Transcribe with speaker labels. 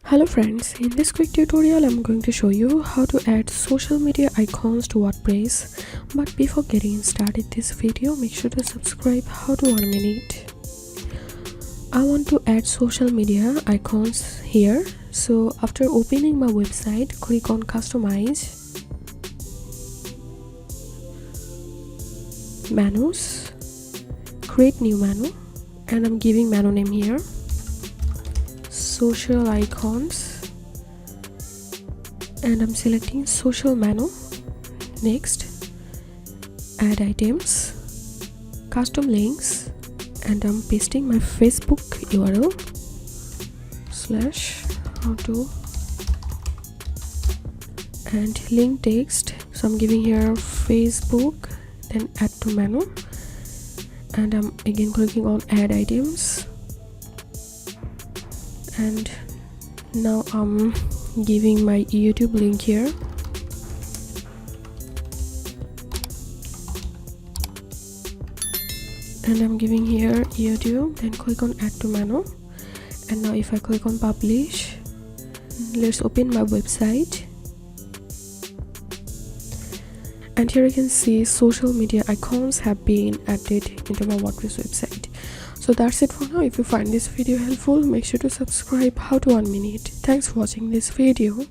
Speaker 1: Hello friends, in this quick tutorial I'm going to show you how to add social media icons to WordPress. But before getting started this video, make sure to subscribe. How to 1 minute. I want to add social media icons here. So after opening my website, click on customize, menus, create new menu, and I'm giving menu name here social icons, and I'm selecting social menu. Next, add items, custom links, and I'm pasting my Facebook URL / how to, and link text. So I'm giving here Facebook, then add to menu, and I'm again clicking on add items. And now I'm giving my YouTube link here, and I'm giving here YouTube, then click on add to menu. And now if I click on publish, let's open my website, and here you can see social media icons have been added into my WordPress website. So that's it for now. If you find this video helpful, make sure to subscribe. How to 1 minute. Thanks for watching this video.